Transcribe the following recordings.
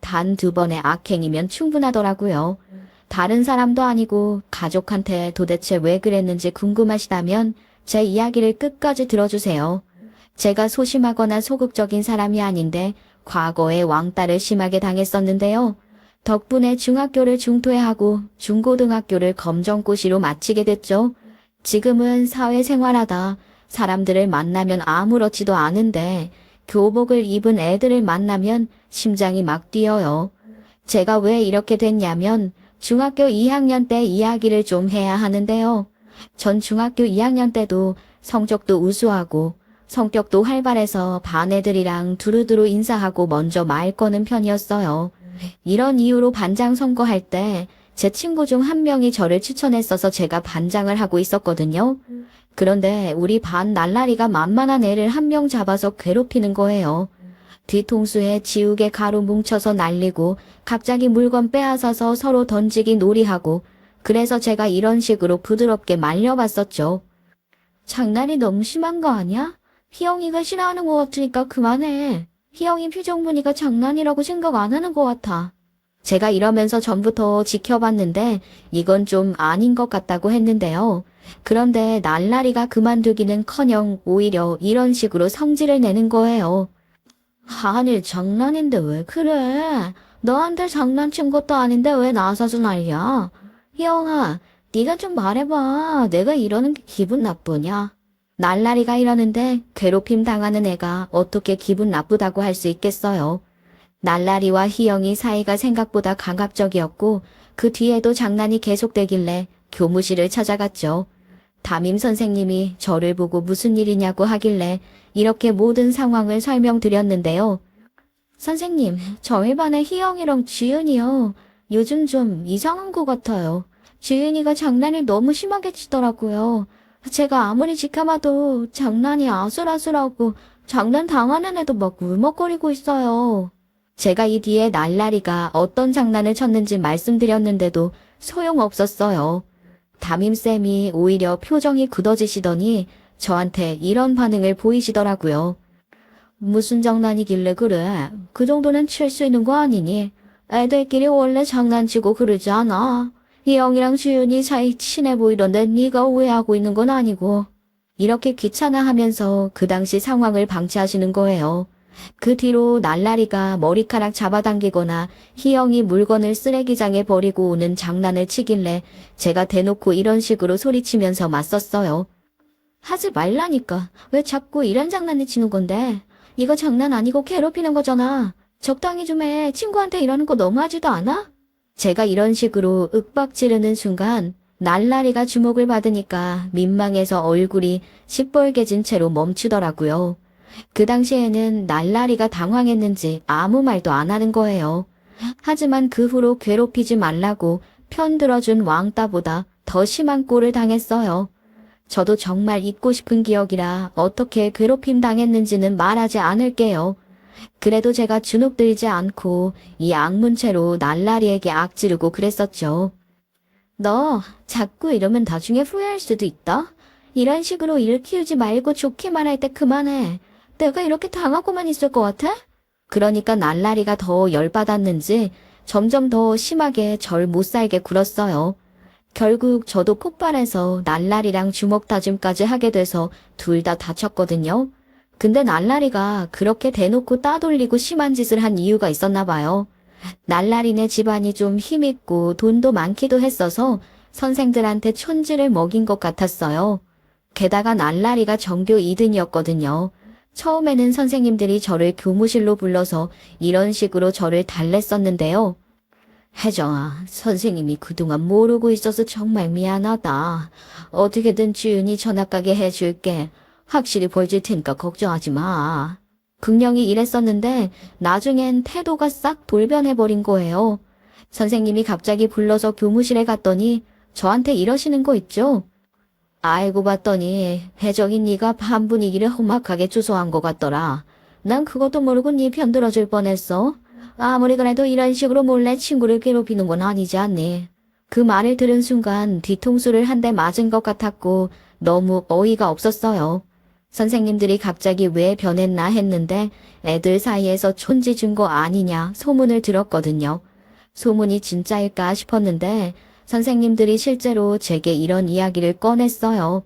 단 2번의 악행이면 충분하더라고요. 다른 사람도 아니고 가족한테 도대체 왜 그랬는지 궁금하시다면 제 이야기를 끝까지 들어주세요. 제가 소심하거나 소극적인 사람이 아닌데 과거에 왕따를 심하게 당했었는데요. 덕분에 중학교를 중퇴하고 중고등학교를 검정고시로 마치게 됐죠. 지금은 사회생활하다 사람들을 만나면 아무렇지도 않은데 교복을 입은 애들을 만나면 심장이 막 뛰어요. 제가 왜 이렇게 됐냐면 중학교 2학년 때 이야기를 좀 해야 하는데요. 전 중학교 2학년 때도 성적도 우수하고 성격도 활발해서 반 애들이랑 두루두루 인사하고 먼저 말 거는 편이었어요. 이런 이유로 반장 선거할 때 제 친구 중 한 명이 저를 추천했어서 제가 반장을 하고 있었거든요. 그런데 우리 반 날라리가 만만한 애를 한 명 잡아서 괴롭히는 거예요. 뒤통수에 지우개 가루 뭉쳐서 날리고 갑자기 물건 빼앗아서 서로 던지기 놀이하고 그래서 제가 이런 식으로 부드럽게 말려봤었죠. 장난이 너무 심한 거 아니야? 희영이가 싫어하는 것 같으니까 그만해. 희영이 표정 보니까 장난이라고 생각 안 하는 것 같아. 제가 이러면서 전부터 지켜봤는데 이건 좀 아닌 것 같다고 했는데요. 그런데 날라리가 그만두기는커녕 오히려 이런 식으로 성질을 내는 거예요. 아니 장난인데 왜 그래? 너한테 장난친 것도 아닌데 왜 나서서 난리야? 희영아, 네가 좀 말해봐. 내가 이러는 게 기분 나쁘냐? 날라리가 이러는데 괴롭힘 당하는 애가 어떻게 기분 나쁘다고 할 수 있겠어요. 날라리와 희영이 사이가 생각보다 강압적이었고 그 뒤에도 장난이 계속되길래 교무실을 찾아갔죠. 담임 선생님이 저를 보고 무슨 일이냐고 하길래 이렇게 모든 상황을 설명드렸는데요. 선생님, 저희 반에 희영이랑 지은이요. 요즘 좀 이상한 것 같아요. 지은이가 장난을 너무 심하게 치더라고요. 제가 아무리 지켜봐도 장난이 아슬아슬하고 장난 당하는 애도 막 울먹거리고 있어요. 제가 이 뒤에 날라리가 어떤 장난을 쳤는지 말씀드렸는데도 소용없었어요. 담임쌤이 오히려 표정이 굳어지시더니 저한테 이런 반응을 보이시더라고요. 무슨 장난이길래 그래? 그 정도는 칠 수 있는 거 아니니? 애들끼리 원래 장난치고 그러지 않아. 희영이랑 지윤이 사이 친해 보이던데 네가 오해하고 있는 건 아니고. 이렇게 귀찮아하면서 그 당시 상황을 방치하시는 거예요. 그 뒤로 날라리가 머리카락 잡아당기거나 희영이 물건을 쓰레기장에 버리고 오는 장난을 치길래 제가 대놓고 이런 식으로 소리치면서 맞섰어요. 하지 말라니까. 왜 자꾸 이런 장난을 치는 건데? 이거 장난 아니고 괴롭히는 거잖아. 적당히 좀 해. 친구한테 이러는 거 너무하지도 않아? 제가 이런 식으로 윽박 지르는 순간 날라리가 주목을 받으니까 민망해서 얼굴이 시뻘개진 채로 멈추더라고요. 그 당시에는 날라리가 당황했는지 아무 말도 안 하는 거예요. 하지만 그 후로 괴롭히지 말라고 편들어준 왕따보다 더 심한 꼴을 당했어요. 저도 정말 잊고 싶은 기억이라 어떻게 괴롭힘 당했는지는 말하지 않을게요. 그래도 제가 주눅들지 않고 이 악문체로 날라리에게 악지르고 그랬었죠. 너 자꾸 이러면 나중에 후회할 수도 있다. 이런 식으로 일 키우지 말고 좋게 말할 때 그만해. 내가 이렇게 당하고만 있을 것 같아? 그러니까 날라리가 더 열받았는지 점점 더 심하게 절 못살게 굴었어요. 결국 저도 폭발해서 날라리랑 주먹 다짐까지 하게 돼서 둘 다 다쳤거든요. 근데 날라리가 그렇게 대놓고 따돌리고 심한 짓을 한 이유가 있었나 봐요. 날라리네 집안이 좀 힘있고 돈도 많기도 했어서 선생들한테 촌지를 먹인 것 같았어요. 게다가 날라리가 전교 2등이었거든요. 처음에는 선생님들이 저를 교무실로 불러서 이런 식으로 저를 달랬었는데요. 혜정아, 선생님이 그동안 모르고 있어서 정말 미안하다. 어떻게든 주윤이 전학 가게 해줄게. 확실히 벌줄 테니까 걱정하지 마. 극령이 이랬었는데 나중엔 태도가 싹 돌변해버린 거예요. 선생님이 갑자기 불러서 교무실에 갔더니 저한테 이러시는 거 있죠? 알고 봤더니 혜정이 네가 반 분위기를 험악하게 주소한 것 같더라. 난 그것도 모르고 네 편 들어줄 뻔했어. 아무리 그래도 이런 식으로 몰래 친구를 괴롭히는 건 아니지 않니? 그 말을 들은 순간 뒤통수를 한 대 맞은 것 같았고 너무 어이가 없었어요. 선생님들이 갑자기 왜 변했나 했는데 애들 사이에서 촌지 준 거 아니냐 소문을 들었거든요. 소문이 진짜일까 싶었는데 선생님들이 실제로 제게 이런 이야기를 꺼냈어요.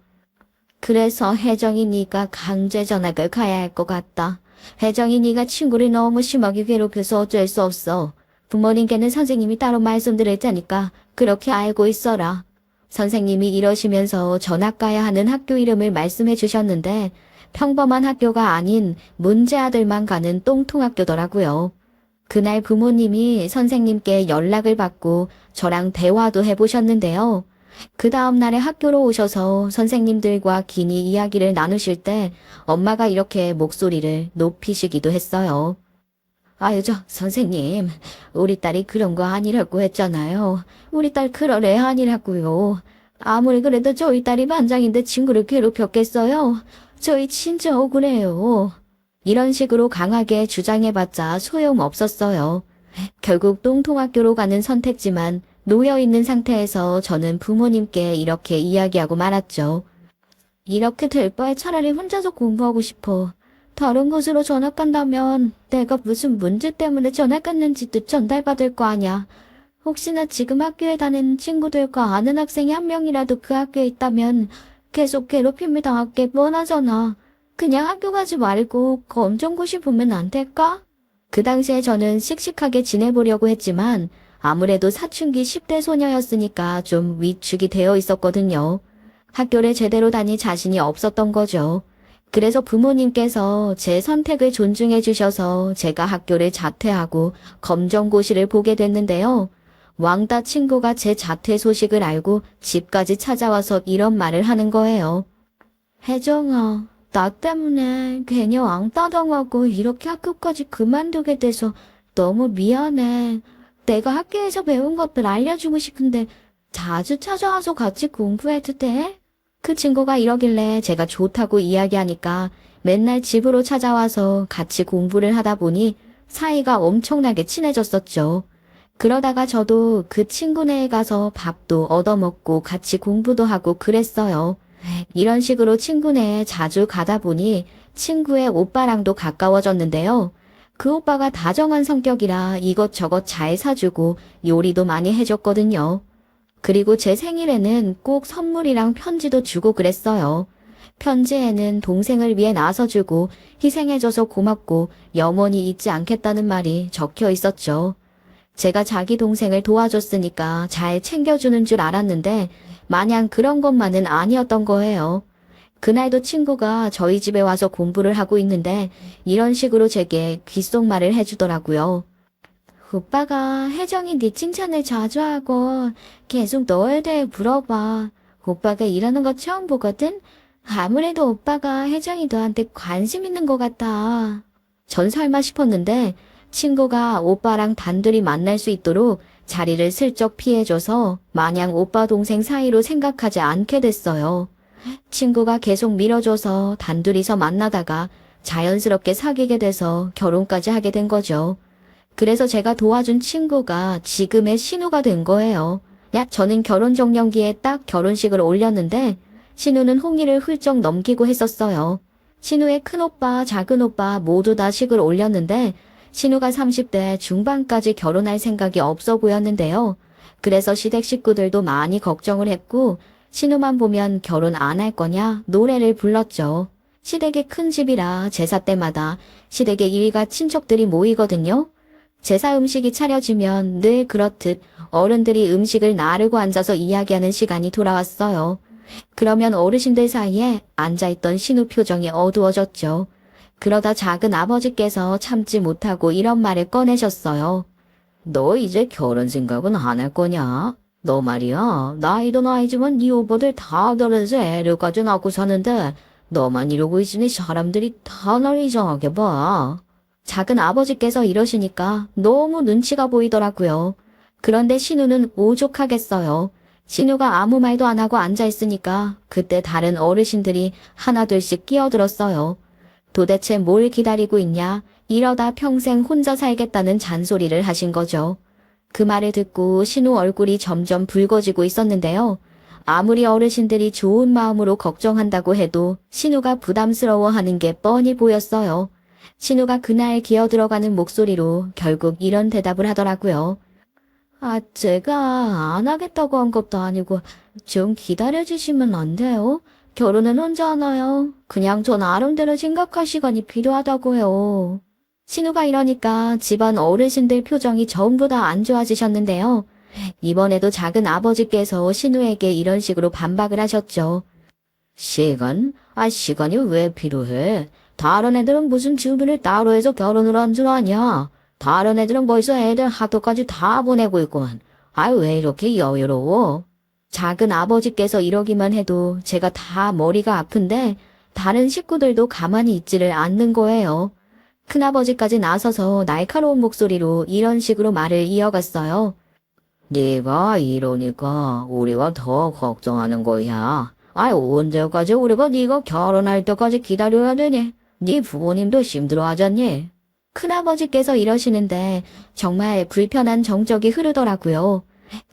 그래서 혜정이 네가 강제 전학을 가야 할 것 같다. 혜정이 네가 친구를 너무 심하게 괴롭혀서 어쩔 수 없어. 부모님께는 선생님이 따로 말씀드릴 테니까 그렇게 알고 있어라. 선생님이 이러시면서 전학 가야 하는 학교 이름을 말씀해 주셨는데 평범한 학교가 아닌 문제 아들만 가는 똥통학교더라고요. 그날 부모님이 선생님께 연락을 받고 저랑 대화도 해보셨는데요. 그 다음날에 학교로 오셔서 선생님들과 긴히 이야기를 나누실 때 엄마가 이렇게 목소리를 높이시기도 했어요. 아유, 선생님, 우리 딸이 그런 거 아니라고 했잖아요. 우리 딸 그럴 애 아니라고요. 아무리 그래도 저희 딸이 반장인데 친구를 괴롭혔겠어요? 저희 진짜 억울해요. 이런 식으로 강하게 주장해봤자 소용없었어요. 결국 똥통학교로 가는 선택지만 놓여있는 상태에서 저는 부모님께 이렇게 이야기하고 말았죠. 이렇게 될 바에 차라리 혼자서 공부하고 싶어. 다른 곳으로 전학 간다면 내가 무슨 문제 때문에 전학 갔는지도 전달받을 거 아냐. 혹시나 지금 학교에 다니는 친구들과 아는 학생이 한 명이라도 그 학교에 있다면 계속 괴롭힘을 당할 게 뻔하잖아. 그냥 학교 가지 말고 검정고시 보면 안 될까? 그 당시에 저는 씩씩하게 지내보려고 했지만 아무래도 사춘기 10대 소녀였으니까 좀 위축이 되어 있었거든요. 학교를 제대로 다닐 자신이 없었던 거죠. 그래서 부모님께서 제 선택을 존중해 주셔서 제가 학교를 자퇴하고 검정고시를 보게 됐는데요. 왕따 친구가 제 자퇴 소식을 알고 집까지 찾아와서 이런 말을 하는 거예요. 혜정아, 나 때문에 괜히 왕따 당하고 이렇게 학교까지 그만두게 돼서 너무 미안해. 내가 학교에서 배운 것들 알려주고 싶은데 자주 찾아와서 같이 공부해도 돼? 그 친구가 이러길래 제가 좋다고 이야기하니까 맨날 집으로 찾아와서 같이 공부를 하다 보니 사이가 엄청나게 친해졌었죠. 그러다가 저도 그 친구네에 가서 밥도 얻어먹고 같이 공부도 하고 그랬어요. 이런 식으로 친구네에 자주 가다 보니 친구의 오빠랑도 가까워졌는데요. 그 오빠가 다정한 성격이라 이것저것 잘 사주고 요리도 많이 해줬거든요. 그리고 제 생일에는 꼭 선물이랑 편지도 주고 그랬어요. 편지에는 동생을 위해 나서주고 희생해줘서 고맙고 영원히 잊지 않겠다는 말이 적혀 있었죠. 제가 자기 동생을 도와줬으니까 잘 챙겨주는 줄 알았는데 마냥 그런 것만은 아니었던 거예요. 그날도 친구가 저희 집에 와서 공부를 하고 있는데 이런 식으로 제게 귓속말을 해주더라고요. 오빠가 혜정이 네 칭찬을 자주 하고 계속 너에 대해 물어봐. 오빠가 이러는 거 처음 보거든? 아무래도 오빠가 혜정이 너한테 관심 있는 것 같아. 전 설마 싶었는데 친구가 오빠랑 단둘이 만날 수 있도록 자리를 슬쩍 피해줘서 마냥 오빠 동생 사이로 생각하지 않게 됐어요. 친구가 계속 밀어줘서 단둘이서 만나다가 자연스럽게 사귀게 돼서 결혼까지 하게 된 거죠. 그래서 제가 도와준 친구가 지금의 신우가 된 거예요. 저는 결혼 정년기에 딱 결혼식을 올렸는데 신우는 홍의를 훌쩍 넘기고 했었어요. 신우의 큰오빠, 작은오빠 모두 다 식을 올렸는데 신우가 30대 중반까지 결혼할 생각이 없어 보였는데요. 그래서 시댁 식구들도 많이 걱정을 했고 신우만 보면 결혼 안 할 거냐 노래를 불렀죠. 시댁이 큰 집이라 제사 때마다 시댁에 일가 친척들이 모이거든요. 제사 음식이 차려지면 늘 그렇듯 어른들이 음식을 나르고 앉아서 이야기하는 시간이 돌아왔어요. 그러면 어르신들 사이에 앉아있던 신우 표정이 어두워졌죠. 그러다 작은 아버지께서 참지 못하고 이런 말을 꺼내셨어요. 너 이제 결혼 생각은 안 할 거냐? 너 말이야, 나이도 나이지만 네 오빠들 다 결혼해서 애를까지 낳고 사는데 너만 이러고 있으니 사람들이 다 널 이상하게 봐. 작은 아버지께서 이러시니까 너무 눈치가 보이더라고요. 그런데 신우는 오죽하겠어요. 신우가 아무 말도 안 하고 앉아있으니까 그때 다른 어르신들이 하나둘씩 끼어들었어요. 도대체 뭘 기다리고 있냐? 이러다 평생 혼자 살겠다는 잔소리를 하신 거죠. 그 말을 듣고 신우 얼굴이 점점 붉어지고 있었는데요. 아무리 어르신들이 좋은 마음으로 걱정한다고 해도 신우가 부담스러워하는 게 뻔히 보였어요. 신우가 그날 기어들어가는 목소리로 결국 이런 대답을 하더라고요. 제가 안 하겠다고 한 것도 아니고 좀 기다려주시면 안 돼요? 결혼은 혼자 하나요? 그냥 저 나름대로 생각할 시간이 필요하다고요. 신우가 이러니까 집안 어르신들 표정이 전부 다 안 좋아지셨는데요. 이번에도 작은 아버지께서 신우에게 이런 식으로 반박을 하셨죠. 시간? 시간이 왜 필요해? 다른 애들은 무슨 준비를 따로 해서 결혼을 한 줄 아냐? 다른 애들은 벌써 애들 학교까지 다 보내고 있구만. 왜 이렇게 여유로워? 작은 아버지께서 이러기만 해도 제가 다 머리가 아픈데 다른 식구들도 가만히 있지를 않는 거예요. 큰아버지까지 나서서 날카로운 목소리로 이런 식으로 말을 이어갔어요. 네가 이러니까 우리가 더 걱정하는 거야. 언제까지 우리가 네가 결혼할 때까지 기다려야 되니? 네 부모님도 힘들어하잖니? 큰아버지께서 이러시는데 정말 불편한 정적이 흐르더라고요.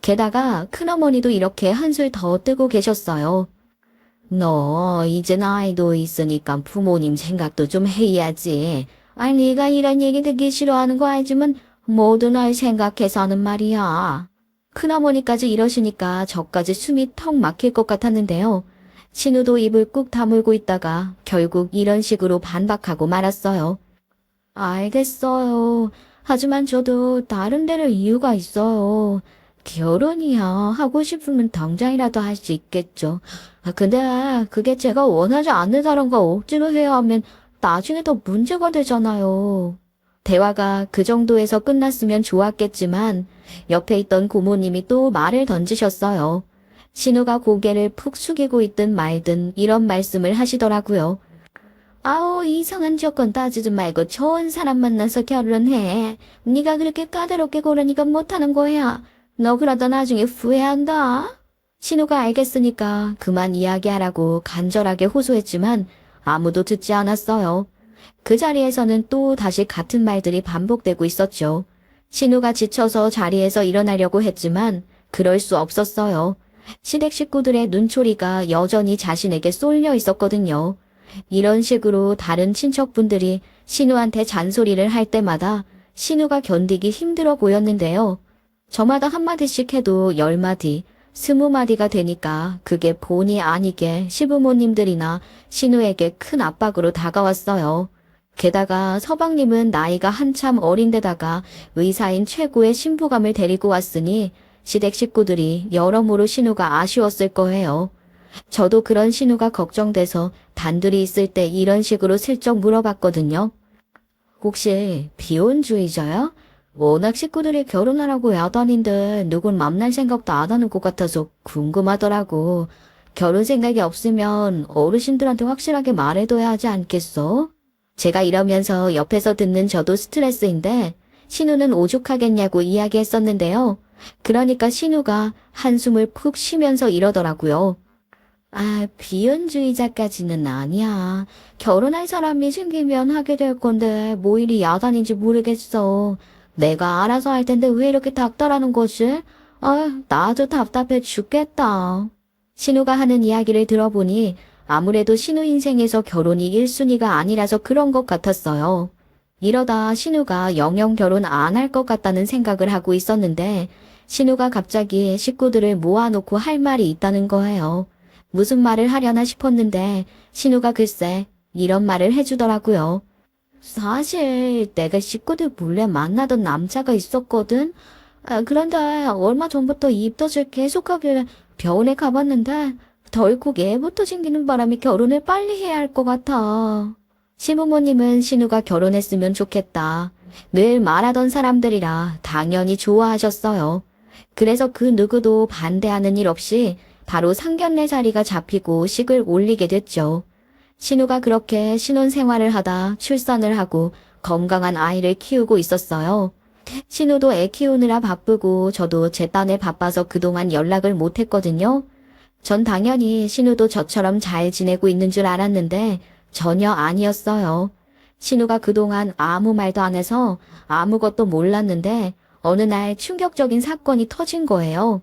게다가 큰어머니도 이렇게 한술 더 뜨고 계셨어요. 너 이제 나이도 있으니까 부모님 생각도 좀 해야지. 네가 이런 얘기 듣기 싫어하는 거 알지만 모두 날 생각해서 하는 말이야. 큰어머니까지 이러시니까 저까지 숨이 턱 막힐 것 같았는데요. 신우도 입을 꾹 다물고 있다가 결국 이런 식으로 반박하고 말았어요. 알겠어요. 하지만 저도 나름대로 이유가 있어요. 결혼이야. 하고 싶으면 당장이라도 할 수 있겠죠. 근데 그게 제가 원하지 않는 사람과 억지로 해야 하면 나중에 더 문제가 되잖아요. 대화가 그 정도에서 끝났으면 좋았겠지만 옆에 있던 고모님이 또 말을 던지셨어요. 신우가 고개를 푹 숙이고 있든 말든 이런 말씀을 하시더라고요. 이상한 조건 따지지 말고 좋은 사람 만나서 결혼해. 네가 그렇게 까다롭게 고르니까 못하는 거야. 너 그러다 나중에 후회한다. 신우가 알겠으니까 그만 이야기하라고 간절하게 호소했지만 아무도 듣지 않았어요. 그 자리에서는 또 다시 같은 말들이 반복되고 있었죠. 신우가 지쳐서 자리에서 일어나려고 했지만 그럴 수 없었어요. 시댁 식구들의 눈초리가 여전히 자신에게 쏠려 있었거든요. 이런 식으로 다른 친척분들이 신우한테 잔소리를 할 때마다 신우가 견디기 힘들어 보였는데요. 저마다 한마디씩 해도 10마디, 20마디가 되니까 그게 본의 아니게 시부모님들이나 신우에게 큰 압박으로 다가왔어요. 게다가 서방님은 나이가 한참 어린데다가 의사인 최고의 신부감을 데리고 왔으니 시댁 식구들이 여러모로 신우가 아쉬웠을 거예요. 저도 그런 신우가 걱정돼서 단둘이 있을 때 이런 식으로 슬쩍 물어봤거든요. 혹시 비혼주의자야? 워낙 식구들이 결혼하라고 야단인데 누군 만날 생각도 안 하는 것 같아서 궁금하더라고. 결혼 생각이 없으면 어르신들한테 확실하게 말해둬야 하지 않겠어? 제가 이러면서 옆에서 듣는 저도 스트레스인데 신우는 오죽하겠냐고 이야기했었는데요. 그러니까 신우가 한숨을 푹 쉬면서 이러더라고요. 비혼주의자까지는 아니야. 결혼할 사람이 생기면 하게 될 건데 뭐 일이 야단인지 모르겠어. 내가 알아서 할 텐데 왜 이렇게 닥달하는 거지? 나도 답답해 죽겠다. 신우가 하는 이야기를 들어보니 아무래도 신우 인생에서 결혼이 1순위가 아니라서 그런 것 같았어요. 이러다 신우가 영영 결혼 안 할 것 같다는 생각을 하고 있었는데 신우가 갑자기 식구들을 모아놓고 할 말이 있다는 거예요. 무슨 말을 하려나 싶었는데 신우가 글쎄 이런 말을 해주더라고요. 사실 내가 식구들 몰래 만나던 남자가 있었거든. 그런데 얼마 전부터 입덧을 계속하길래 병원에 가봤는데 덜컥 애부터 생기는 바람에 결혼을 빨리 해야 할 것 같아. 시부모님은 신우가 결혼했으면 좋겠다. 늘 말하던 사람들이라 당연히 좋아하셨어요. 그래서 그 누구도 반대하는 일 없이 바로 상견례 자리가 잡히고 식을 올리게 됐죠. 신우가 그렇게 신혼생활을 하다 출산을 하고 건강한 아이를 키우고 있었어요. 신우도 애 키우느라 바쁘고 저도 제 딴에 바빠서 그동안 연락을 못했거든요. 전 당연히 신우도 저처럼 잘 지내고 있는 줄 알았는데 전혀 아니었어요. 신우가 그동안 아무 말도 안 해서 아무것도 몰랐는데 어느 날 충격적인 사건이 터진 거예요.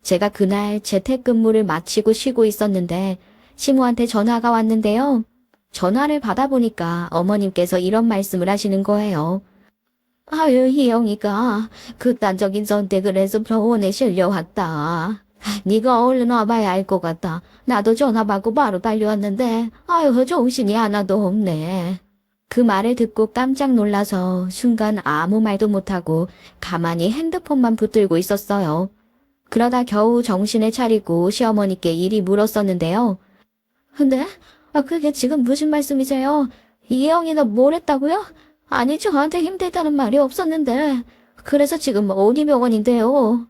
제가 그날 재택근무를 마치고 쉬고 있었는데 시무한테 전화가 왔는데요. 전화를 받아보니까 어머님께서 이런 말씀을 하시는 거예요. 아유, 희영이가 극단적인 선택을 해서 병원에 실려왔다. 네가 얼른 와봐야 알 것 같다. 나도 전화 받고 바로 달려왔는데 아유, 정신이 하나도 없네. 그 말을 듣고 깜짝 놀라서 순간 아무 말도 못하고 가만히 핸드폰만 붙들고 있었어요. 그러다 겨우 정신을 차리고 시어머니께 일이 물었었는데요. 근데 그게 지금 무슨 말씀이세요? 이혜영이 너 뭘 했다고요? 아니 저한테 힘들다는 말이 없었는데 그래서 지금 어디 병원인데요?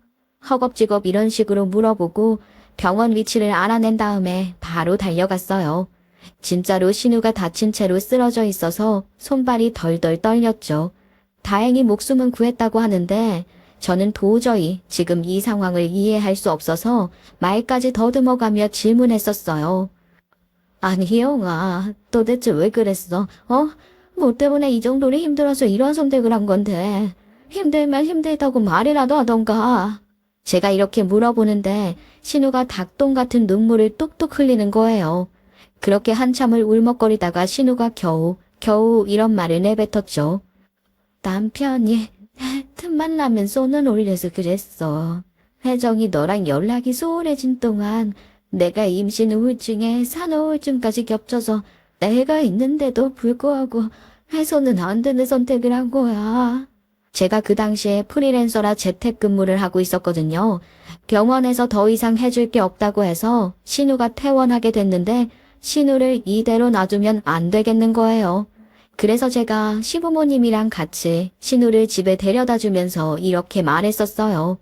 허겁지겁 이런 식으로 물어보고 병원 위치를 알아낸 다음에 바로 달려갔어요. 진짜로 신우가 다친 채로 쓰러져 있어서 손발이 덜덜 떨렸죠. 다행히 목숨은 구했다고 하는데 저는 도저히 지금 이 상황을 이해할 수 없어서 말까지 더듬어가며 질문했었어요. 아니 희영아, 도대체 왜 그랬어? 뭐 때문에 이 정도로 힘들어서 이런 선택을 한 건데 힘들면 힘들다고 말이라도 하던가. 제가 이렇게 물어보는데 신우가 닭똥 같은 눈물을 뚝뚝 흘리는 거예요. 그렇게 한참을 울먹거리다가 신우가 겨우 이런 말을 내뱉었죠. 남편이 틈만 나면 손을 올려서 그랬어. 혜정이 너랑 연락이 소홀해진 동안 내가 임신 우울증에 산후우울증까지 겹쳐서 내가 있는데도 불구하고 해서는 안 되는 선택을 한 거야. 제가 그 당시에 프리랜서라 재택근무를 하고 있었거든요. 병원에서 더 이상 해줄 게 없다고 해서 신우가 퇴원하게 됐는데 신우를 이대로 놔두면 안 되겠는 거예요. 그래서 제가 시부모님이랑 같이 신우를 집에 데려다 주면서 이렇게 말했었어요.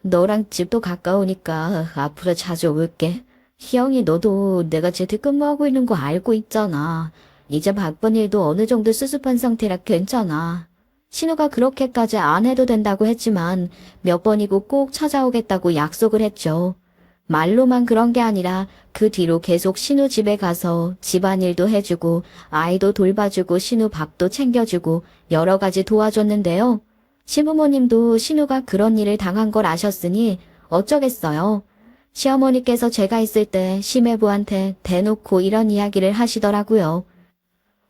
너랑 집도 가까우니까 앞으로 자주 올게. 희영이 너도 내가 재택근무하고 있는 거 알고 있잖아. 이제 바쁜 일도 어느 정도 수습한 상태라 괜찮아. 신우가 그렇게까지 안 해도 된다고 했지만 몇 번이고 꼭 찾아오겠다고 약속을 했죠. 말로만 그런 게 아니라 그 뒤로 계속 신우 집에 가서 집안일도 해주고 아이도 돌봐주고 신우 밥도 챙겨주고 여러 가지 도와줬는데요. 시부모님도 신우가 그런 일을 당한 걸 아셨으니 어쩌겠어요. 시어머니께서 제가 있을 때 시매부한테 대놓고 이런 이야기를 하시더라고요.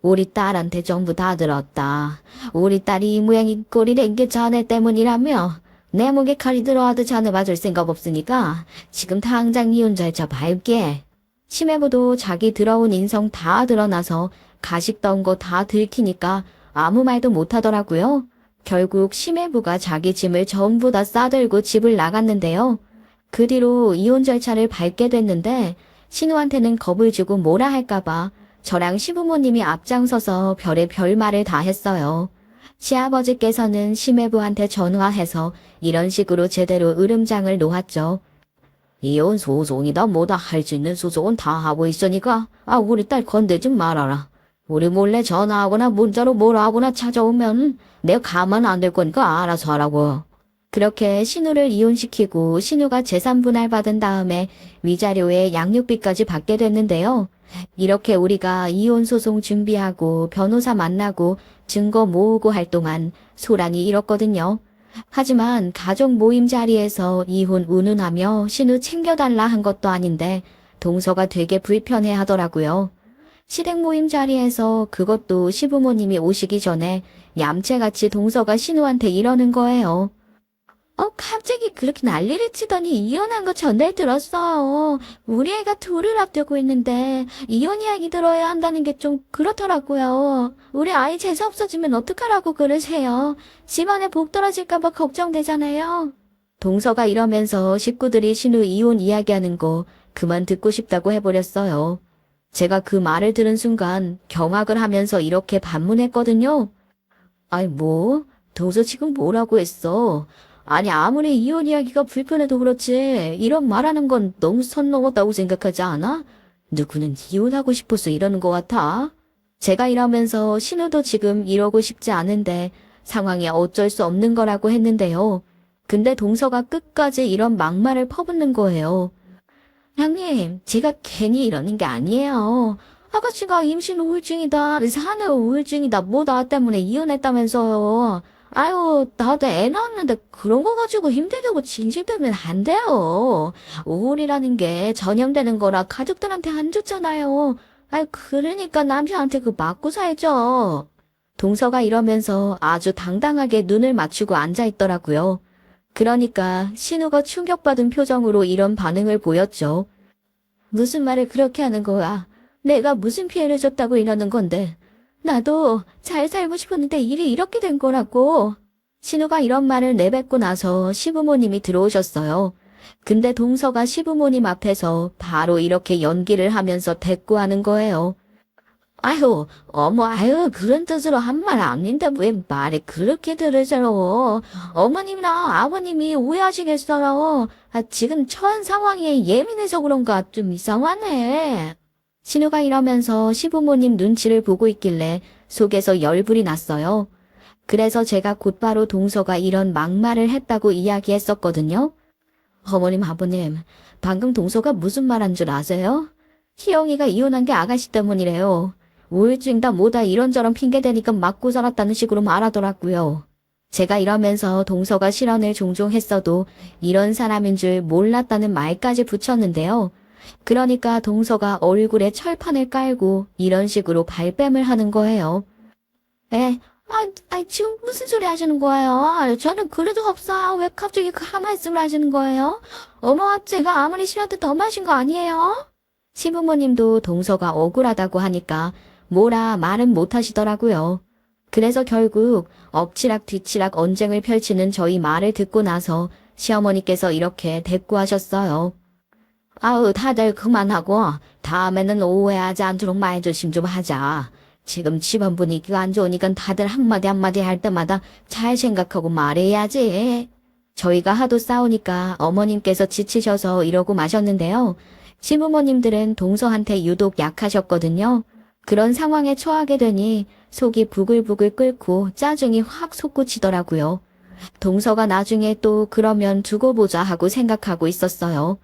우리 딸한테 전부 다 들었다. 우리 딸이 이 모양인 꼴이 된 게 자네 때문이라며. 내 목에 칼이 들어와도 자네 맞을 생각 없으니까 지금 당장 이혼 절차 밟게. 시매부도 자기 들어온 인성 다 드러나서 가식 떠온 거 다 들키니까 아무 말도 못하더라고요. 결국 시매부가 자기 짐을 전부 다 싸들고 집을 나갔는데요. 그 뒤로 이혼 절차를 밟게 됐는데 신우한테는 겁을 주고 뭐라 할까봐 저랑 시부모님이 앞장서서 별의별 말을 다 했어요. 시아버지께서는 시매부한테 전화해서 이런 식으로 제대로 으름장을 놓았죠. 이혼 소송이다 뭐다 할 수 있는 소송은 다 하고 있으니까 우리 딸 건들지 말아라. 우리 몰래 전화하거나 문자로 뭐라 하거나 찾아오면 내가 가만 안 될 거니까 알아서 하라고. 그렇게 신우를 이혼시키고 신우가 재산 분할 받은 다음에 위자료에 양육비까지 받게 됐는데요. 이렇게 우리가 이혼 소송 준비하고 변호사 만나고 증거 모으고 할 동안 소란이 일었거든요. 하지만 가족 모임 자리에서 이혼 운운하며 신우 챙겨달라 한 것도 아닌데 동서가 되게 불편해 하더라고요. 시댁 모임 자리에서 그것도 시부모님이 오시기 전에 얌체같이 동서가 신우한테 이러는 거예요. 갑자기 그렇게 난리를 치더니 이혼한 거 전날 들었어요. 우리 애가 둘을 앞두고 있는데 이혼 이야기 들어야 한다는 게 좀 그렇더라고요. 우리 아이 재수 없어지면 어떡하라고 그러세요. 집안에 복 떨어질까봐 걱정되잖아요. 동서가 이러면서 식구들이 신우 이혼 이야기하는 거 그만 듣고 싶다고 해버렸어요. 제가 그 말을 들은 순간 경악을 하면서 이렇게 반문했거든요. 아이 뭐? 동서 지금 뭐라고 했어? 아니 아무리 이혼 이야기가 불편해도 그렇지 이런 말하는 건 너무 선 넘었다고 생각하지 않아? 누구는 이혼하고 싶어서 이러는 것 같아? 제가 이러면서 신우도 지금 이러고 싶지 않은데 상황이 어쩔 수 없는 거라고 했는데요. 근데 동서가 끝까지 이런 막말을 퍼붓는 거예요. 형님, 제가 괜히 이러는 게 아니에요. 아가씨가 임신 우울증이다, 산후 우울증이다, 뭐다 때문에 이혼했다면서요. 아유, 나도 애 낳았는데 그런 거 가지고 힘들다고 징징대면 안 돼요. 우울이라는 게 전염되는 거라 가족들한테 안 좋잖아요. 아유, 그러니까 남편한테 그 맞고 살죠. 동서가 이러면서 아주 당당하게 눈을 맞추고 앉아 있더라고요. 그러니까 신우가 충격받은 표정으로 이런 반응을 보였죠. 무슨 말을 그렇게 하는 거야? 내가 무슨 피해를 줬다고 이러는 건데. 나도 잘 살고 싶었는데 일이 이렇게 된 거라고. 신우가 이런 말을 내뱉고 나서 시부모님이 들어오셨어요. 근데 동서가 시부모님 앞에서 바로 이렇게 연기를 하면서 대꾸하는 거예요. 아유, 어머, 아유, 그런 뜻으로 한 말 아닌데 왜 말이 그렇게 들으세요? 어머님이랑 아버님이 오해하시겠어요. 지금 처한 상황이 예민해서 그런가 좀 이상하네. 신우가 이러면서 시부모님 눈치를 보고 있길래 속에서 열불이 났어요. 그래서 제가 곧바로 동서가 이런 막말을 했다고 이야기했었거든요. 어머님, 아버님, 방금 동서가 무슨 말 한 줄 아세요? 희영이가 이혼한 게 아가씨 때문이래요. 우울증이다 뭐다 이런저런 핑계대니까 맞고 살았다는 식으로 말하더라고요. 제가 이러면서 동서가 실언을 종종 했어도 이런 사람인 줄 몰랐다는 말까지 붙였는데요. 그러니까 동서가 얼굴에 철판을 깔고 이런 식으로 발뺌을 하는 거예요. 지금 무슨 소리 하시는 거예요? 저는 그래도 없어요. 왜 갑자기 그 말씀을 하시는 거예요? 어머, 제가 아무리 싫어도 더 마신 거 아니에요? 시부모님도 동서가 억울하다고 하니까 뭐라 말은 못 하시더라고요. 그래서 결국 엎치락 뒤치락 언쟁을 펼치는 저희 말을 듣고 나서 시어머니께서 이렇게 대꾸하셨어요. 아우, 다들 그만하고 다음에는 오해하지 않도록 말 조심 좀 하자. 지금 집안 분위기가 안 좋으니까 다들 한마디 한마디 할 때마다 잘 생각하고 말해야지. 저희가 하도 싸우니까 어머님께서 지치셔서 이러고 마셨는데요. 시부모님들은 동서한테 유독 약하셨거든요. 그런 상황에 처하게 되니 속이 부글부글 끓고 짜증이 확 솟구치더라고요. 동서가 나중에 또 그러면 두고 보자 하고 생각하고 있었어요.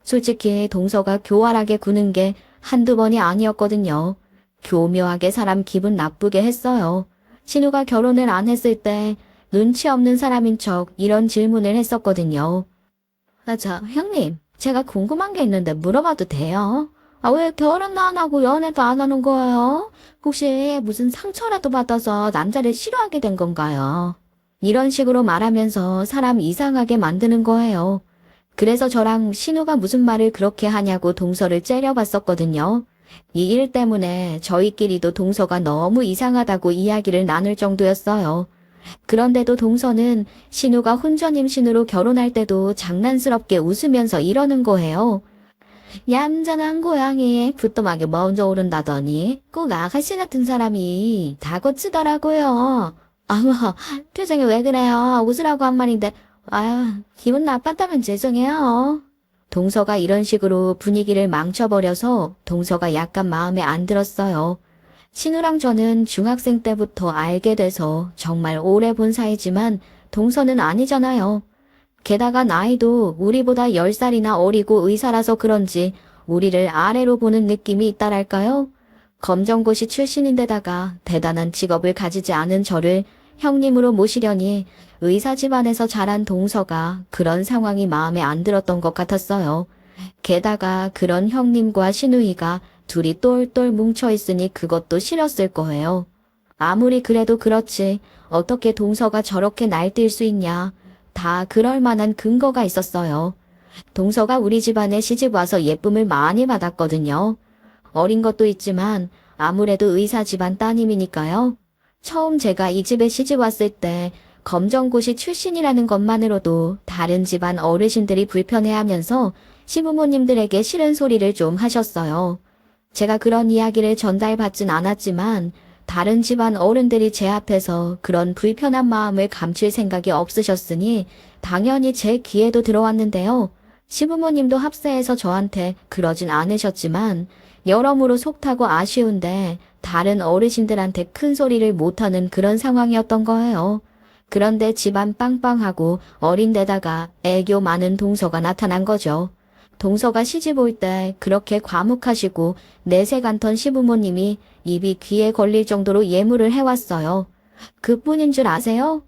솔직히 동서가 교활하게 구는 게 한두 번이 아니었거든요. 교묘하게 사람 기분 나쁘게 했어요. 신우가 결혼을 안 했을 때 눈치 없는 사람인 척 이런 질문을 했었거든요. 형님, 제가 궁금한 게 있는데 물어봐도 돼요? 왜 결혼도 안 하고 연애도 안 하는 거예요? 혹시 무슨 상처라도 받아서 남자를 싫어하게 된 건가요? 이런 식으로 말하면서 사람 이상하게 만드는 거예요. 그래서 저랑 신우가 무슨 말을 그렇게 하냐고 동서를 째려봤었거든요. 이 일 때문에 저희끼리도 동서가 너무 이상하다고 이야기를 나눌 정도였어요. 그런데도 동서는 신우가 혼전 임신으로 결혼할 때도 장난스럽게 웃으면서 이러는 거예요. 얌전한 고양이 부뚜막에 먼저 오른다더니 꼭 아가씨 같은 사람이 다 고치더라고요. 아우, 표정이 왜 그래요? 웃으라고 한 말인데, 아유, 기분 나빴다면 죄송해요. 동서가 이런 식으로 분위기를 망쳐버려서 동서가 약간 마음에 안 들었어요. 신우랑 저는 중학생 때부터 알게 돼서 정말 오래 본 사이지만 동서는 아니잖아요. 게다가 나이도 우리보다 10살이나 어리고 의사라서 그런지 우리를 아래로 보는 느낌이 있다랄까요? 검정고시 출신인데다가 대단한 직업을 가지지 않은 저를 형님으로 모시려니 의사 집안에서 자란 동서가 그런 상황이 마음에 안 들었던 것 같았어요. 게다가 그런 형님과 신우이가 둘이 똘똘 뭉쳐있으니 그것도 싫었을 거예요. 아무리 그래도 그렇지 어떻게 동서가 저렇게 날뛸 수 있냐. 다 그럴 만한 근거가 있었어요. 동서가 우리 집안에 시집 와서 예쁨을 많이 받았거든요. 어린 것도 있지만 아무래도 의사 집안 따님이니까요. 처음 제가 이 집에 시집 왔을 때 검정고시 출신이라는 것만으로도 다른 집안 어르신들이 불편해하면서 시부모님들에게 싫은 소리를 좀 하셨어요. 제가 그런 이야기를 전달받진 않았지만 다른 집안 어른들이 제 앞에서 그런 불편한 마음을 감출 생각이 없으셨으니 당연히 제 귀에도 들어왔는데요. 시부모님도 합세해서 저한테 그러진 않으셨지만 여러모로 속타고 아쉬운데 다른 어르신들한테 큰 소리를 못하는 그런 상황이었던 거예요. 그런데 집안 빵빵하고 어린 데다가 애교 많은 동서가 나타난 거죠. 동서가 시집 올 때 그렇게 과묵하시고 내색 않던 시부모님이 입이 귀에 걸릴 정도로 예물을 해왔어요. 그뿐인 줄 아세요?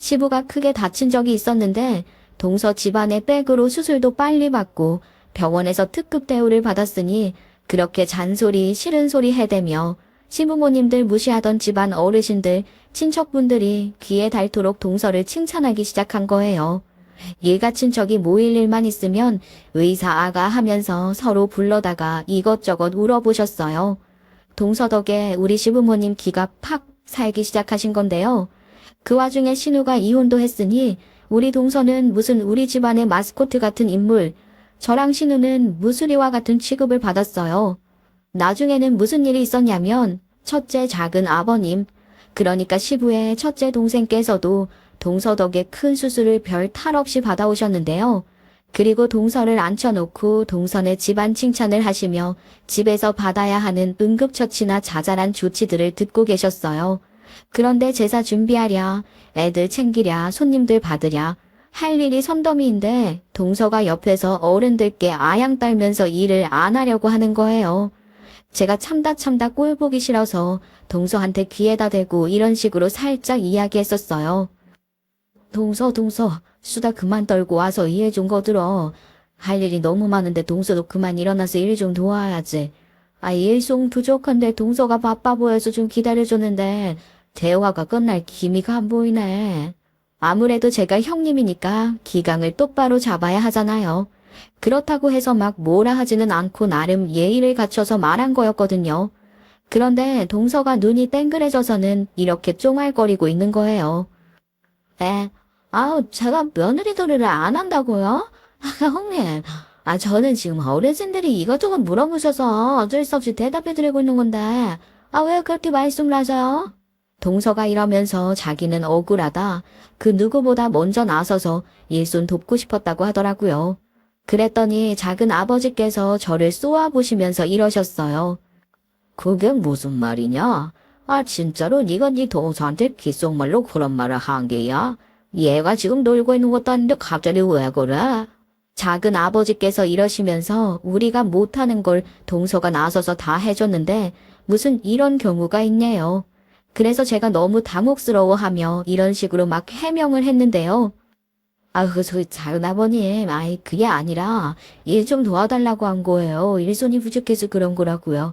시부가 크게 다친 적이 있었는데 동서 집안의 백으로 수술도 빨리 받고 병원에서 특급 대우를 받았으니 그렇게 잔소리 싫은 소리 해대며 시부모님들 무시하던 집안 어르신들, 친척분들이 귀에 닳도록 동서를 칭찬하기 시작한 거예요. 일가 친척이 모일 일만 있으면 의사 아가 하면서 서로 불러다가 이것저것 울어보셨어요. 동서 덕에 우리 시부모님 기가 팍 살기 시작하신 건데요. 그 와중에 신우가 이혼도 했으니 우리 동서는 무슨 우리 집안의 마스코트 같은 인물, 저랑 신우는 무수리와 같은 취급을 받았어요. 나중에는 무슨 일이 있었냐면 첫째 작은 아버님, 그러니까 시부의 첫째 동생께서도 동서 덕에 큰 수술을 별 탈 없이 받아오셨는데요. 그리고 동서를 앉혀놓고 동선의 집안 칭찬을 하시며 집에서 받아야 하는 응급처치나 자잘한 조치들을 듣고 계셨어요. 그런데 제사 준비하랴, 애들 챙기랴, 손님들 받으랴 할 일이 선더미인데 동서가 옆에서 어른들께 아양 떨면서 일을 안 하려고 하는 거예요. 제가 참다 꼴 보기 싫어서 동서한테 귀에다 대고 이런 식으로 살짝 이야기했었어요. 동서, 수다 그만 떨고 와서 일 좀 거들어. 할 일이 너무 많은데 동서도 그만 일어나서 일 좀 도와야지. 일송 부족한데 동서가 바빠 보여서 좀 기다려줬는데 대화가 끝날 기미가 안 보이네. 아무래도 제가 형님이니까 기강을 똑바로 잡아야 하잖아요. 그렇다고 해서 막 뭐라 하지는 않고 나름 예의를 갖춰서 말한 거였거든요. 그런데 동서가 눈이 땡그레져서는 이렇게 쫑알거리고 있는 거예요. 제가 며느리 도리를 안 한다고요? 형님, 저는 지금 어르신들이 이것저것 물어보셔서 어쩔 수 없이 대답해드리고 있는 건데, 왜 그렇게 말씀을 하세요? 동서가 이러면서 자기는 억울하다. 그 누구보다 먼저 나서서 일손 돕고 싶었다고 하더라고요. 그랬더니 작은 아버지께서 저를 쏘아보시면서 이러셨어요. 그게 무슨 말이냐? 진짜로 네가 네 동서한테 귓속말로 그런 말을 한 게야? 얘가 지금 놀고 있는 것도 아닌데 갑자기 왜 그래? 작은 아버지께서 이러시면서 우리가 못하는 걸 동서가 나서서 다 해줬는데 무슨 이런 경우가 있네요. 그래서 제가 너무 당혹스러워하며 이런 식으로 막 해명을 했는데요. 작은 아버님, 그게 아니라 일 좀 도와달라고 한 거예요. 일손이 부족해서 그런 거라고요.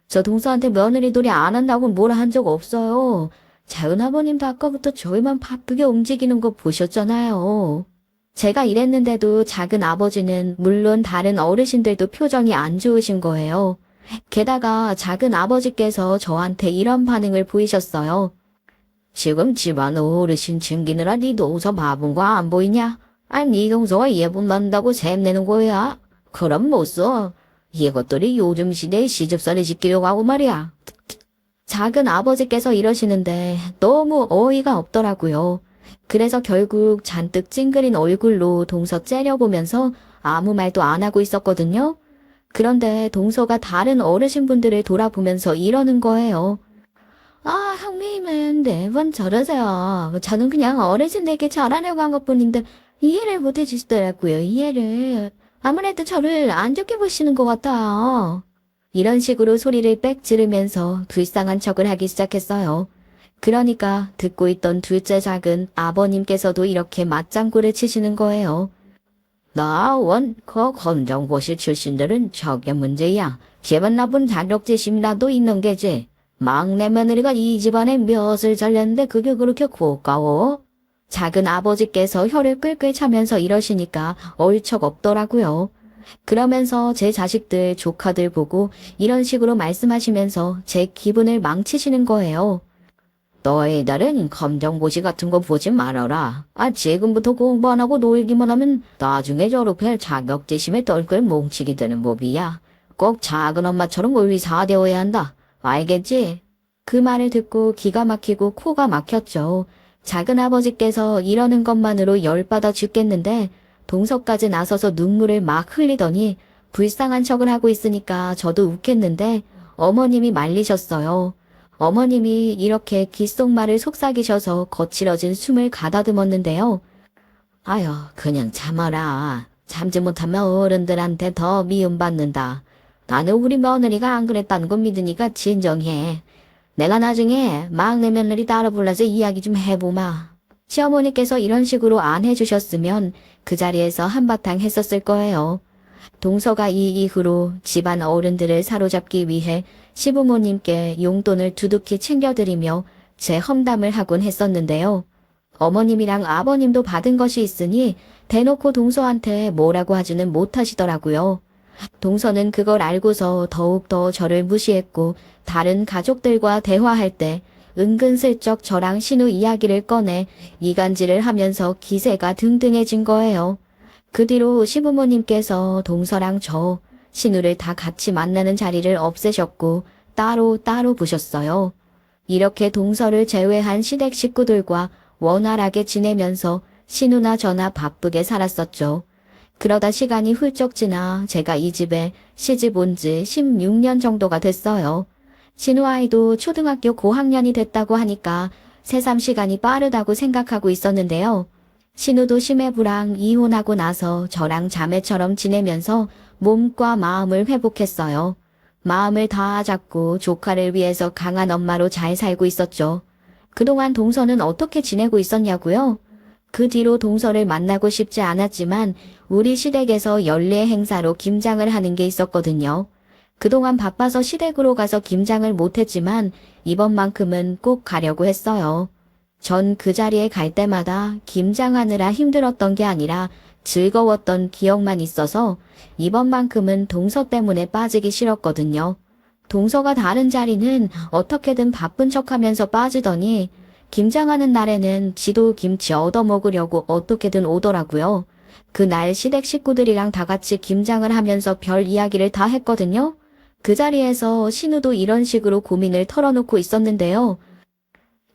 저 동서한테 며느리 도리 안 한다고 뭐라 한 적 없어요. 작은 아버님도 아까부터 저희만 바쁘게 움직이는 거 보셨잖아요. 제가 이랬는데도 작은 아버지는 물론 다른 어르신들도 표정이 안 좋으신 거예요. 게다가 작은 아버지께서 저한테 이런 반응을 보이셨어요. 지금 집안 어르신 챙기느라 네 동서 바쁜 거 안 보이냐? 네 동서가 예분 만다고 샘내는 거야. 그럼 못 써. 이것들이 요즘 시대에 시집살이 지키려고 하고 말이야. 작은 아버지께서 이러시는데 너무 어이가 없더라고요. 그래서 결국 잔뜩 찡그린 얼굴로 동서 째려보면서 아무 말도 안 하고 있었거든요. 그런데 동서가 다른 어르신분들을 돌아보면서 이러는 거예요. 형님은 매번 저러세요. 저는 그냥 어르신들께 잘하려고 한 것뿐인데 이해를 못 해주시더라고요. 이해를. 아무래도 저를 안 좋게 보시는 것 같아요. 이런 식으로 소리를 빽 지르면서 불쌍한 척을 하기 시작했어요. 그러니까 듣고 있던 둘째 작은 아버님께서도 이렇게 맞장구를 치시는 거예요. 그 검정고시 출신들은 저게 문제야. 기분 나쁜 자격지심이라도 있는 게지. 막내 며느리가 이 집안에 몇을 잘렸는데 그게 그렇게 고가워? 작은 아버지께서 혀를 끌끌 차면서 이러시니까 얼척 없더라고요. 그러면서 제 자식들, 조카들 보고 이런 식으로 말씀하시면서 제 기분을 망치시는 거예요. 너희들은 검정고시 같은 거 보지 말아라. 지금부터 공부 안 하고 놀기만 하면 나중에 졸업할 자격지심에 떨끌 뭉치게 되는 법이야. 꼭 작은 엄마처럼 의사 되어야 한다. 알겠지? 그 말을 듣고 기가 막히고 코가 막혔죠. 작은 아버지께서 이러는 것만으로 열받아 죽겠는데 동서까지 나서서 눈물을 막 흘리더니 불쌍한 척을 하고 있으니까 저도 욱했는데 어머님이 말리셨어요. 어머님이 이렇게 귓속말을 속삭이셔서 거칠어진 숨을 가다듬었는데요. 그냥 참아라. 참지 못하면 어른들한테 더 미움받는다. 나는 우리 며느리가 안 그랬다는 거 믿으니까 진정해. 내가 나중에 막내 며느리 따라 불러서 이야기 좀 해보마. 시어머니께서 이런 식으로 안 해주셨으면 그 자리에서 한바탕 했었을 거예요. 동서가 이 이후로 집안 어른들을 사로잡기 위해 시부모님께 용돈을 두둑히 챙겨드리며 제 험담을 하곤 했었는데요. 어머님이랑 아버님도 받은 것이 있으니 대놓고 동서한테 뭐라고 하지는 못하시더라고요. 동서는 그걸 알고서 더욱더 저를 무시했고 다른 가족들과 대화할 때 은근슬쩍 저랑 신우 이야기를 꺼내 이간질을 하면서 기세가 등등해진 거예요. 그 뒤로 시부모님께서 동서랑 저, 신우를 다 같이 만나는 자리를 없애셨고 따로 보셨어요. 이렇게 동서를 제외한 시댁 식구들과 원활하게 지내면서 신우나 저나 바쁘게 살았었죠. 그러다 시간이 훌쩍 지나 제가 이 집에 시집 온 지 16년 정도가 됐어요. 신우 아이도 초등학교 고학년이 됐다고 하니까 새삼 시간이 빠르다고 생각하고 있었는데요. 신우도 심해부랑 이혼하고 나서 저랑 자매처럼 지내면서 몸과 마음을 회복했어요. 마음을 다 잡고 조카를 위해서 강한 엄마로 잘 살고 있었죠. 그동안 동서는 어떻게 지내고 있었냐고요? 그 뒤로 동서를 만나고 싶지 않았지만 우리 시댁에서 연례 행사로 김장을 하는 게 있었거든요. 그동안 바빠서 시댁으로 가서 김장을 못했지만 이번만큼은 꼭 가려고 했어요. 전 그 자리에 갈 때마다 김장하느라 힘들었던 게 아니라 즐거웠던 기억만 있어서 이번만큼은 동서 때문에 빠지기 싫었거든요. 동서가 다른 자리는 어떻게든 바쁜 척하면서 빠지더니 김장하는 날에는 지도 김치 얻어먹으려고 어떻게든 오더라고요. 그날 시댁 식구들이랑 다 같이 김장을 하면서 별 이야기를 다 했거든요. 그 자리에서 신우도 이런 식으로 고민을 털어놓고 있었는데요.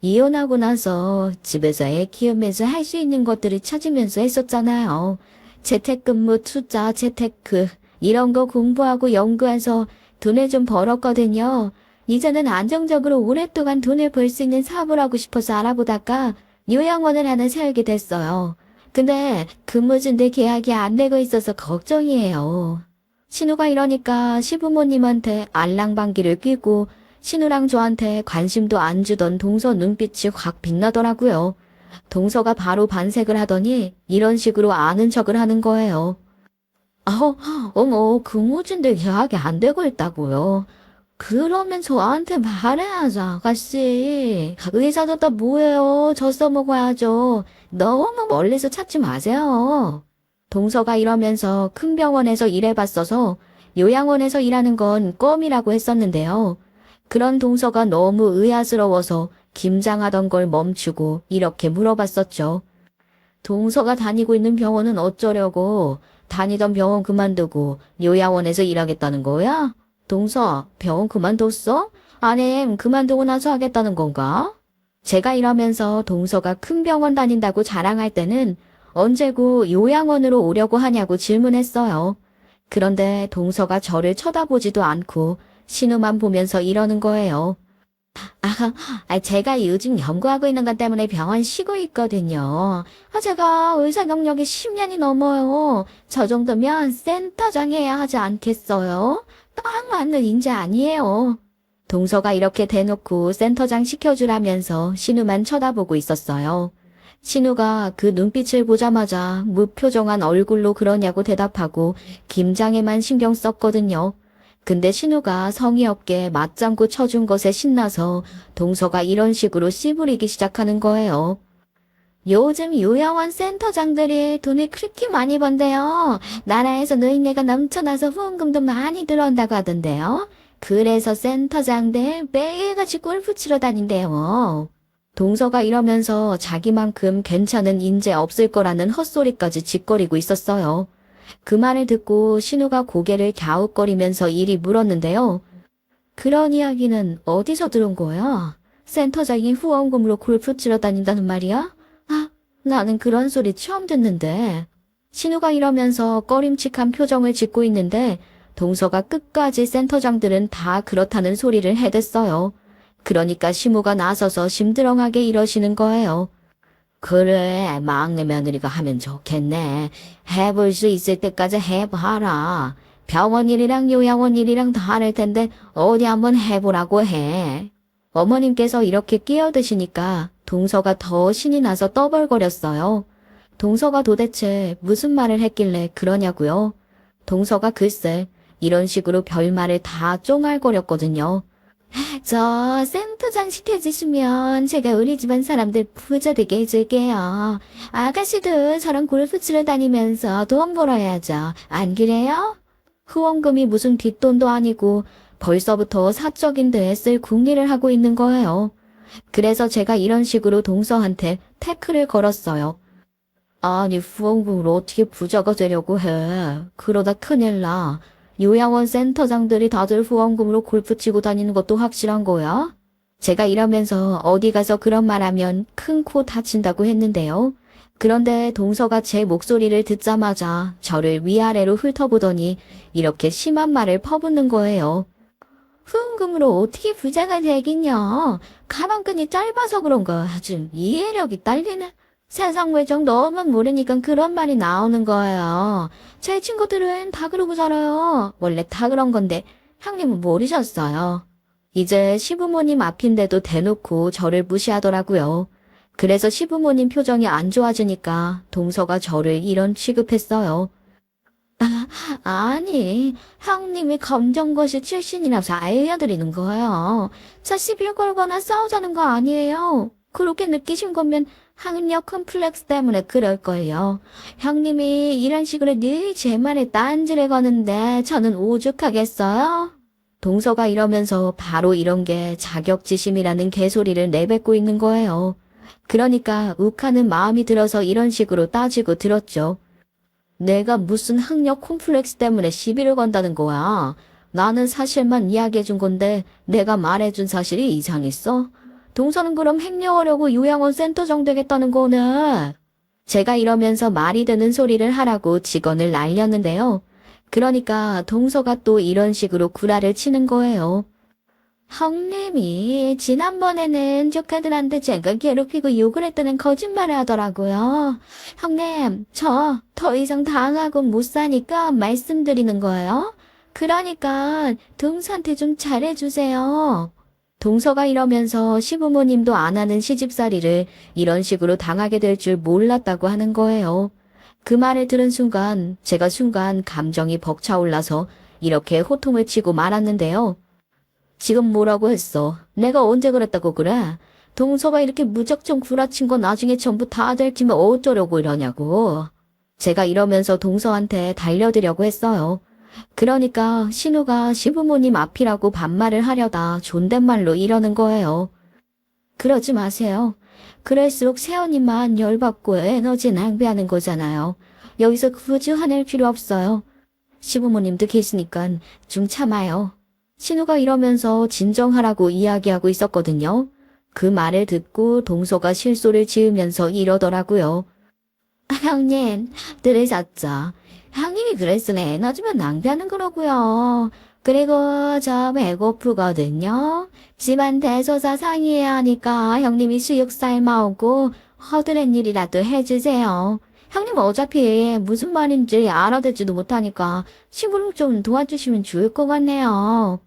이혼하고 나서 집에서 애 키우면서 할 수 있는 것들을 찾으면서 했었잖아요. 재택근무, 투자, 재테크 이런 거 공부하고 연구해서 돈을 좀 벌었거든요. 이제는 안정적으로 오랫동안 돈을 벌 수 있는 사업을 하고 싶어서 알아보다가 요양원을 하나 세우게 됐어요. 근데 근무 중인데 계약이 안 되고 있어서 걱정이에요. 신우가 이러니까 시부모님한테 알랑방귀를 뀌고 신우랑 저한테 관심도 안 주던 동서 눈빛이 확 빛나더라고요. 동서가 바로 반색을 하더니 이런 식으로 아는 척을 하는 거예요. 어머, 근무 중인데 계약이 안 되고 있다고요. 그러면 저한테 말해야죠, 아가씨. 의사도 다 뭐예요? 저 써먹어야죠. 너무 멀리서 찾지 마세요. 동서가 이러면서 큰 병원에서 일해봤어서 요양원에서 일하는 건 껌이라고 했었는데요. 그런 동서가 너무 의아스러워서 김장하던 걸 멈추고 이렇게 물어봤었죠. 동서가 다니고 있는 병원은 어쩌려고? 다니던 병원 그만두고 요양원에서 일하겠다는 거야? 동서, 병원 그만뒀어? 아님, 그만두고 나서 하겠다는 건가? 제가 이러면서 동서가 큰 병원 다닌다고 자랑할 때는 언제고 요양원으로 오려고 하냐고 질문했어요. 그런데 동서가 저를 쳐다보지도 않고 신우만 보면서 이러는 거예요. 제가 요즘 연구하고 있는 것 때문에 병원 쉬고 있거든요. 제가 의사 경력이 10년이 넘어요. 저 정도면 센터장 해야 하지 않겠어요? 딱 맞는 인재 아니에요. 동서가 이렇게 대놓고 센터장 시켜주라면서 신우만 쳐다보고 있었어요. 신우가 그 눈빛을 보자마자 무표정한 얼굴로 그러냐고 대답하고 김장에만 신경 썼거든요. 근데 신우가 성의 없게 맞장구 쳐준 것에 신나서 동서가 이런 식으로 씨부리기 시작하는 거예요. 요즘 요양원 센터장들이 돈을 그렇게 많이 번대요. 나라에서 노인네가 넘쳐나서 후원금도 많이 들어온다고 하던데요. 그래서 센터장들 매일같이 골프 치러 다닌대요. 동서가 이러면서 자기만큼 괜찮은 인재 없을 거라는 헛소리까지 짓거리고 있었어요. 그 말을 듣고 신우가 고개를 갸웃거리면서 이리 물었는데요. 그런 이야기는 어디서 들은 거야? 센터장이 후원금으로 골프 치러 다닌다는 말이야? 나는 그런 소리 처음 듣는데. 신우가 이러면서 꺼림칙한 표정을 짓고 있는데 동서가 끝까지 센터장들은 다 그렇다는 소리를 해댔어요. 그러니까 시무가 나서서 심드렁하게 이러시는 거예요. 그래, 막내 며느리가 하면 좋겠네. 해볼 수 있을 때까지 해봐라. 병원 일이랑 요양원 일이랑 다 할 텐데 어디 한번 해보라고 해. 어머님께서 이렇게 끼어드시니까 동서가 더 신이 나서 떠벌거렸어요. 동서가 도대체 무슨 말을 했길래 그러냐고요. 동서가 글쎄 이런 식으로 별말을 다 쫑알거렸거든요. 저 센터장 시켜주시면 제가 우리 집안 사람들 부자 되게 해줄게요. 아가씨도 저랑 골프 치러 다니면서 돈 벌어야죠. 안 그래요? 후원금이 무슨 뒷돈도 아니고 벌써부터 사적인 데에 쓸 궁리를 하고 있는 거예요. 그래서 제가 이런 식으로 동서한테 태클을 걸었어요. 아니 후원금을 어떻게 부자가 되려고 해. 그러다 큰일 나. 요양원 센터장들이 다들 후원금으로 골프 치고 다니는 것도 확실한 거야? 제가 이러면서 어디 가서 그런 말하면 큰 코 다친다고 했는데요. 그런데 동서가 제 목소리를 듣자마자 저를 위아래로 훑어보더니 이렇게 심한 말을 퍼붓는 거예요. 후원금으로 어떻게 부자가 되긴요. 가방끈이 짧아서 그런가 좀 이해력이 딸리네. 세상 외정 너만 모르니까 그런 말이 나오는 거예요. 제 친구들은 다 그러고 살아요. 원래 다 그런 건데 형님은 모르셨어요. 이제 시부모님 앞인데도 대놓고 저를 무시하더라고요. 그래서 시부모님 표정이 안 좋아지니까 동서가 저를 이런 취급했어요. 아니, 형님이 검정고시 출신이라서 알려드리는 거예요. 저 시비 걸거나 싸우자는 거 아니에요. 그렇게 느끼신 거면 학력 컴플렉스 때문에 그럴 거예요. 형님이 이런 식으로 늘 제 말에 딴지를 거는데 저는 오죽하겠어요? 동서가 이러면서 바로 이런 게 자격지심이라는 개소리를 내뱉고 있는 거예요. 그러니까 욱하는 마음이 들어서 이런 식으로 따지고 들었죠. 내가 무슨 학력 콤플렉스 때문에 시비를 건다는 거야. 나는 사실만 이야기해준 건데 내가 말해준 사실이 이상했어? 동서는 그럼 행여하려고 요양원 센터장 되겠다는 거네. 제가 이러면서 말이 되는 소리를 하라고 직원을 날렸는데요. 그러니까 동서가 또 이런 식으로 구라를 치는 거예요. 형님이 지난번에는 조카들한테 제가 괴롭히고 욕을 했다는 거짓말을 하더라고요. 형님, 저 더 이상 당하고 못 사니까 말씀드리는 거예요. 그러니까 동서한테 좀 잘해주세요. 동서가 이러면서 시부모님도 안 하는 시집살이를 이런 식으로 당하게 될 줄 몰랐다고 하는 거예요. 그 말을 들은 순간 제가 감정이 벅차올라서 이렇게 호통을 치고 말았는데요. 지금 뭐라고 했어? 내가 언제 그랬다고 그래? 동서가 이렇게 무작정 구라친 거 나중에 전부 다 들키면 어쩌려고 이러냐고. 제가 이러면서 동서한테 달려들려고 했어요. 그러니까 신우가 시부모님 앞이라고 반말을 하려다 존댓말로 이러는 거예요. 그러지 마세요. 그럴수록 새언니만 열받고 에너지 낭비하는 거잖아요. 여기서 굳이 화낼 필요 없어요. 시부모님도 계시니까 좀 참아요. 신우가 이러면서 진정하라고 이야기하고 있었거든요. 그 말을 듣고 동서가 실소를 지으면서 이러더라고요. 형님, 들으셨죠? 형님이 그랬으면 에너지만 낭비하는 거라고요. 그리고 저 배고프거든요. 집안 대소사 상의해야 하니까 형님이 수육 삶아오고 허드렛 일이라도 해주세요. 형님 어차피 무슨 말인지 알아듣지도 못하니까 심부름 좀 도와주시면 좋을 것 같네요.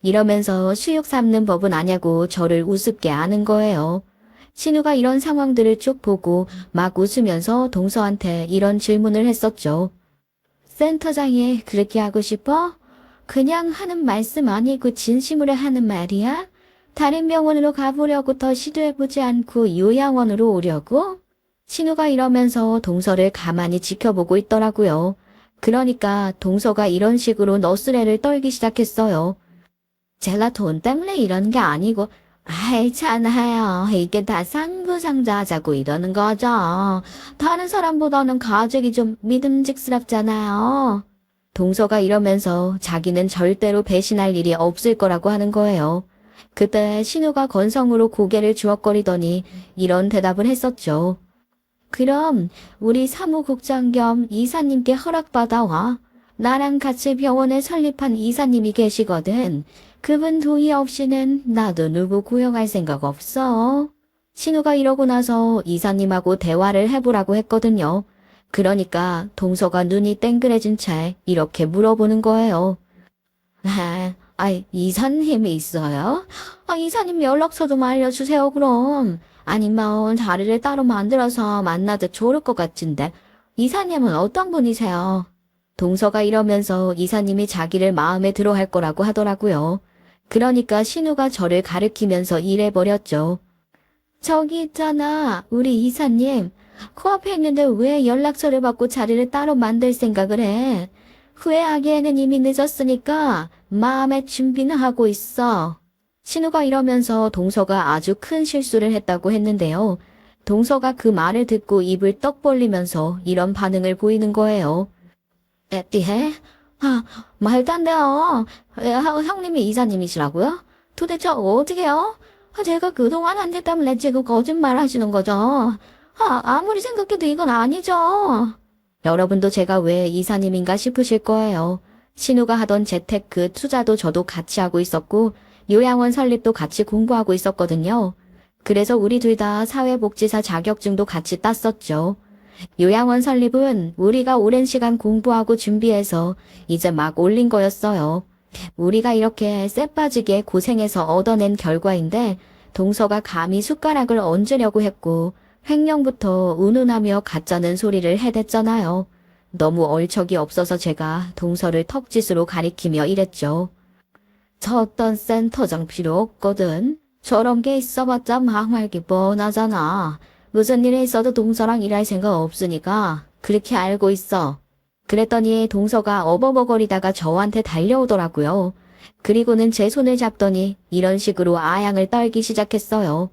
이러면서 수육 삶는 법은 아냐고 저를 우습게 아는 거예요. 신우가 이런 상황들을 쭉 보고 막 웃으면서 동서한테 이런 질문을 했었죠. 센터장이 그렇게 하고 싶어? 그냥 하는 말씀 아니고 진심으로 하는 말이야? 다른 병원으로 가보려고 더 시도해보지 않고 요양원으로 오려고? 신우가 이러면서 동서를 가만히 지켜보고 있더라고요. 그러니까 동서가 이런 식으로 너스레를 떨기 시작했어요. 제가 돈 때문에 이러는 게 아니고 아이 참아요. 이게 다 상부상조하자고 이러는 거죠. 다른 사람보다는 가족이 좀 믿음직스럽잖아요. 동서가 이러면서 자기는 절대로 배신할 일이 없을 거라고 하는 거예요. 그때 신우가 건성으로 고개를 주걱거리더니 이런 대답을 했었죠. 그럼 우리 사무국장 겸 이사님께 허락받아와. 나랑 같이 병원을 설립한 이사님이 계시거든. 그분 동의 없이는 나도 누구 고용할 생각 없어. 신우가 이러고 나서 이사님하고 대화를 해보라고 했거든요. 그러니까 동서가 눈이 땡그레진 채 이렇게 물어보는 거예요. 이사님이 있어요? 이사님 연락처 좀 알려주세요, 그럼. 아니면 자리를 따로 만들어서 만나도 좋을 것 같은데. 이사님은 어떤 분이세요? 동서가 이러면서 이사님이 자기를 마음에 들어 할 거라고 하더라고요. 그러니까 신우가 저를 가리키면서 이래버렸죠. 저기 있잖아, 우리 이사님. 코앞에 있는데 왜 연락처를 받고 자리를 따로 만들 생각을 해? 후회하기에는 이미 늦었으니까 마음의 준비는 하고 있어. 신우가 이러면서 동서가 아주 큰 실수를 했다고 했는데요. 동서가 그 말을 듣고 입을 떡 벌리면서 이런 반응을 보이는 거예요. 에띠해? 말도 안 돼요. 형님이 이사님이시라고요? 도대체 어떻게요? 제가 그동안 안 됐다면 지금 거짓말 하시는 거죠? 아무리 생각해도 이건 아니죠. 여러분도 제가 왜 이사님인가 싶으실 거예요. 신우가 하던 재테크 투자도 저도 같이 하고 있었고 요양원 설립도 같이 공부하고 있었거든요. 그래서 우리 둘 다 사회복지사 자격증도 같이 땄었죠. 요양원 설립은 우리가 오랜 시간 공부하고 준비해서 이제 막 올린 거였어요. 우리가 이렇게 쎄 빠지게 고생해서 얻어낸 결과인데 동서가 감히 숟가락을 얹으려고 했고 횡령부터 운운하며 가짜는 소리를 해댔잖아요. 너무 얼척이 없어서 제가 동서를 턱짓으로 가리키며 이랬죠. 저 어떤 센터장 필요 없거든. 저런 게 있어봤자 망할기 뻔하잖아. 무슨 일이 있어도 동서랑 일할 생각 없으니까 그렇게 알고 있어. 그랬더니 동서가 어버버거리다가 저한테 달려오더라고요. 그리고는 제 손을 잡더니 이런 식으로 아양을 떨기 시작했어요.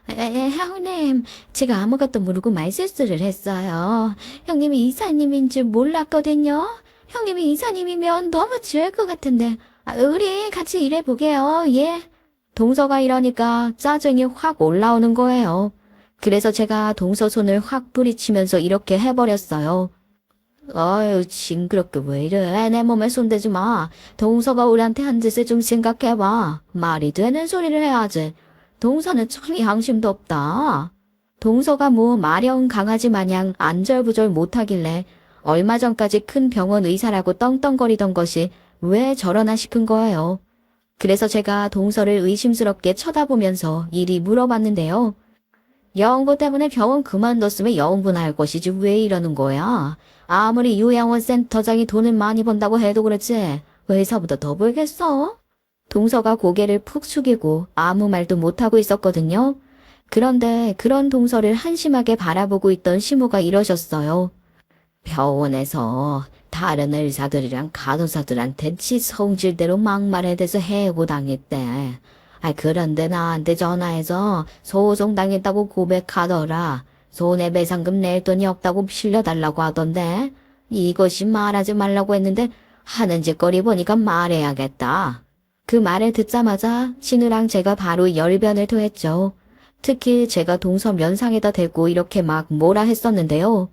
형님, 제가 아무것도 모르고 말실수를 했어요. 형님이 이사님인 줄 몰랐거든요. 형님이 이사님이면 너무 좋을 것 같은데, 우리 같이 일해보게요, 예. 동서가 이러니까 짜증이 확 올라오는 거예요. 그래서 제가 동서 손을 확 뿌리치면서 이렇게 해버렸어요. 아유, 징그럽게 왜 이래. 내 몸에 손대지 마. 동서가 우리한테 한 짓을 좀 생각해봐. 말이 되는 소리를 해야지. 동서는 참 양심도 없다. 동서가 뭐 마려운 강아지 마냥 안절부절 못하길래 얼마 전까지 큰 병원 의사라고 떵떵거리던 것이 왜 저러나 싶은 거예요. 그래서 제가 동서를 의심스럽게 쳐다보면서 이리 물어봤는데요. 여운부 때문에 병원 그만뒀으면 여운부나 것이지 왜 이러는 거야? 아무리 요양원 센터장이 돈을 많이 번다고 해도 그렇지 의사보다 더 벌겠어? 동서가 고개를 푹 숙이고 아무 말도 못하고 있었거든요. 그런데 그런 동서를 한심하게 바라보고 있던 시모가 이러셨어요. 병원에서 다른 의사들이랑 간호사들한테 지 성질대로 막말해대서 해고당했대. 그런데 나한테 전화해서 소송당했다고 고백하더라. 손해배상금 낼 돈이 없다고 빌려달라고 하던데 이것이 말하지 말라고 했는데 하는 짓거리 보니까 말해야겠다. 그 말을 듣자마자 신우랑 제가 바로 열변을 토했죠. 특히 제가 동서 면상에다 대고 이렇게 막 뭐라 했었는데요.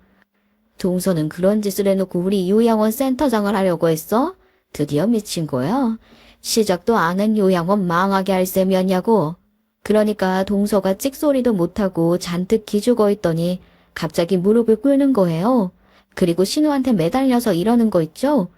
동서는 그런 짓을 해놓고 우리 요양원 센터장을 하려고 했어? 드디어 미친 거야? 시작도 안 한 요양원 망하게 할 셈이었냐고. 그러니까 동서가 찍소리도 못하고 잔뜩 기죽어 있더니 갑자기 무릎을 꿇는 거예요. 그리고 신우한테 매달려서 이러는 거 있죠?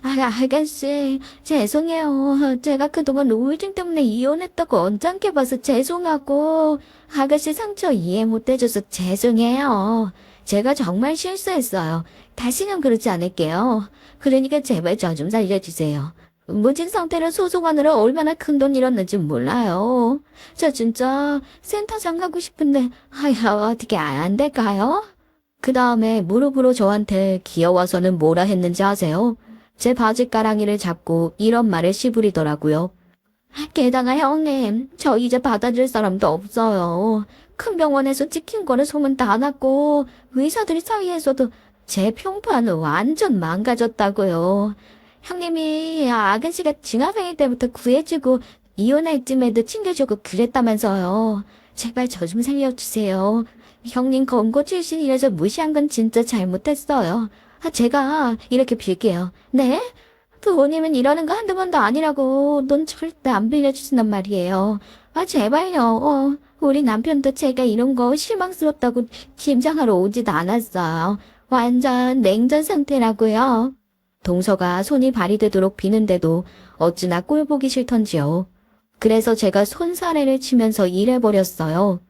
아가씨, 죄송해요. 제가 그동안 우울증 때문에 이혼했다고 언짢게 봐서 죄송하고, 아가씨 상처 이해 못해줘서 죄송해요. 제가 정말 실수했어요. 다시는 그러지 않을게요. 그러니까 제발 저 좀 살려주세요. 무직 상태로 소송하느라 얼마나 큰 돈 잃었는지 몰라요. 저 진짜 센터장 가고 싶은데, 어떻게 안 될까요? 그 다음에 무릎으로 저한테 기어와서는 뭐라 했는지 아세요? 제 바지가랑이를 잡고 이런 말을 씨부리더라고요. 게다가 형님, 저 이제 받아줄 사람도 없어요. 큰 병원에서 찍힌 거는 소문 다 났고 의사들 사이에서도 제 평판은 완전 망가졌다고요. 형님이 아가씨가 징화생일 때부터 구해주고 이혼할 쯤에도 챙겨주고 그랬다면서요. 제발 저 좀 살려주세요. 형님 검고 출신이라서 무시한 건 진짜 잘못했어요. 제가 이렇게 빌게요. 네? 부모님은 이러는 거 한두 번도 아니라고 돈 절대 안 빌려주신단 말이에요. 제발요. 우리 남편도 제가 이런 거 실망스럽다고 김장하러 오지도 않았어요. 완전 냉전 상태라고요. 동서가 손이 발이 되도록 비는데도 어찌나 꼴보기 싫던지요. 그래서 제가 손사래를 치면서 일해버렸어요.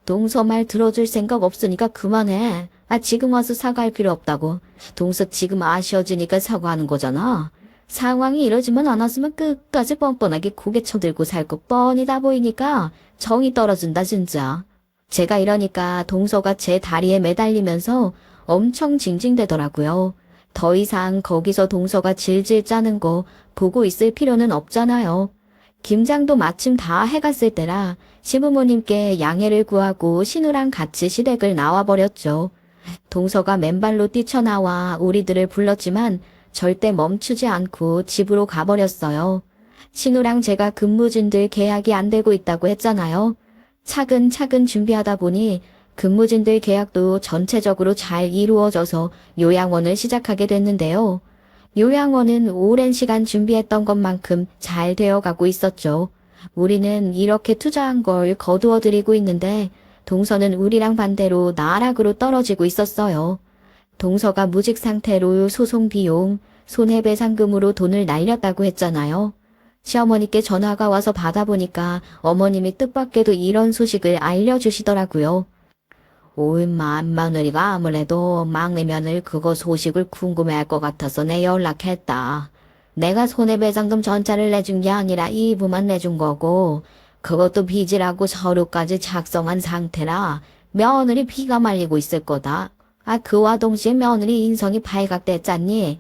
동서 말 들어줄 생각 없으니까 그만해. 지금 와서 사과할 필요 없다고. 동서 지금 아쉬워지니까 사과하는 거잖아. 상황이 이러지만 않았으면 끝까지 뻔뻔하게 고개 쳐들고 살 거 뻔히 다 보이니까 정이 떨어진다 진짜. 제가 이러니까 동서가 제 다리에 매달리면서 엄청 징징대더라고요. 더 이상 거기서 동서가 질질 짜는 거 보고 있을 필요는 없잖아요. 김장도 마침 다 해갔을 때라 시부모님께 양해를 구하고 신우랑 같이 시댁을 나와버렸죠. 동서가 맨발로 뛰쳐나와 우리들을 불렀지만 절대 멈추지 않고 집으로 가버렸어요. 신우랑 제가 근무진들 계약이 안 되고 있다고 했잖아요. 차근차근 준비하다 보니 근무진들 계약도 전체적으로 잘 이루어져서 요양원을 시작하게 됐는데요. 요양원은 오랜 시간 준비했던 것만큼 잘 되어가고 있었죠. 우리는 이렇게 투자한 걸 거두어드리고 있는데 동서는 우리랑 반대로 나락으로 떨어지고 있었어요. 동서가 무직 상태로 소송 비용, 손해배상금으로 돈을 날렸다고 했잖아요. 시어머니께 전화가 와서 받아보니까 어머님이 뜻밖에도 이런 소식을 알려주시더라고요. 엄마 며느리가 아무래도 막내 며느리 그거 소식을 궁금해할 것 같아서 내 연락했다. 내가 손해배상금 전차를 내준 게 아니라 일부만 내준 거고 그것도 빚이라고 서류까지 작성한 상태라 며느리 피가 말리고 있을 거다. 그와 동시에 며느리 인성이 발각됐잖니.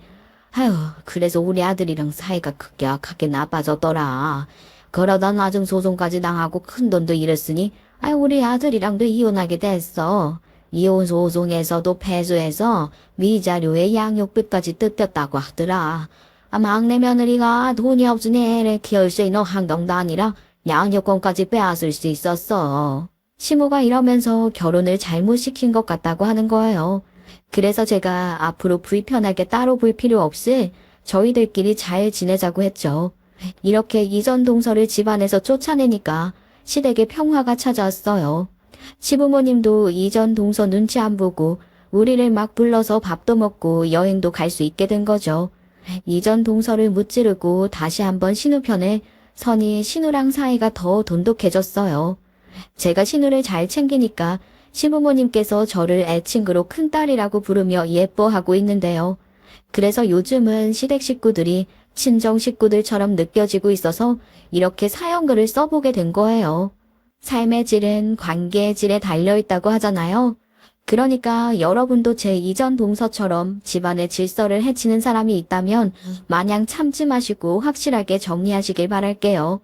아휴, 그래서 우리 아들이랑 사이가 급격하게 나빠졌더라. 그러다 나중 소송까지 당하고 큰돈도 잃었으니 우리 아들이랑도 이혼하게 됐어. 이혼 소송에서도 패소해서 위자료에 양육비까지 뜯겼다고 하더라. 막내 며느리가 돈이 없으니 애를 키울 수 있는 환경도 아니라 양육권까지 빼앗을 수 있었어. 시모가 이러면서 결혼을 잘못 시킨 것 같다고 하는 거예요. 그래서 제가 앞으로 불편하게 따로 볼 필요 없이 저희들끼리 잘 지내자고 했죠. 이렇게 이전 동서를 집안에서 쫓아내니까 시댁에 평화가 찾아왔어요. 시부모님도 이전 동서 눈치 안 보고 우리를 막 불러서 밥도 먹고 여행도 갈 수 있게 된 거죠. 이전 동서를 무찌르고 다시 한번 신우 편에 선이 신우랑 사이가 더 돈독해졌어요. 제가 신우를 잘 챙기니까 시부모님께서 저를 애칭으로 큰딸이라고 부르며 예뻐하고 있는데요. 그래서 요즘은 시댁 식구들이 친정 식구들처럼 느껴지고 있어서 이렇게 사연글을 써보게 된 거예요. 삶의 질은 관계의 질에 달려있다고 하잖아요. 그러니까 여러분도 제 이전 동서처럼 집안의 질서를 해치는 사람이 있다면 마냥 참지 마시고 확실하게 정리하시길 바랄게요.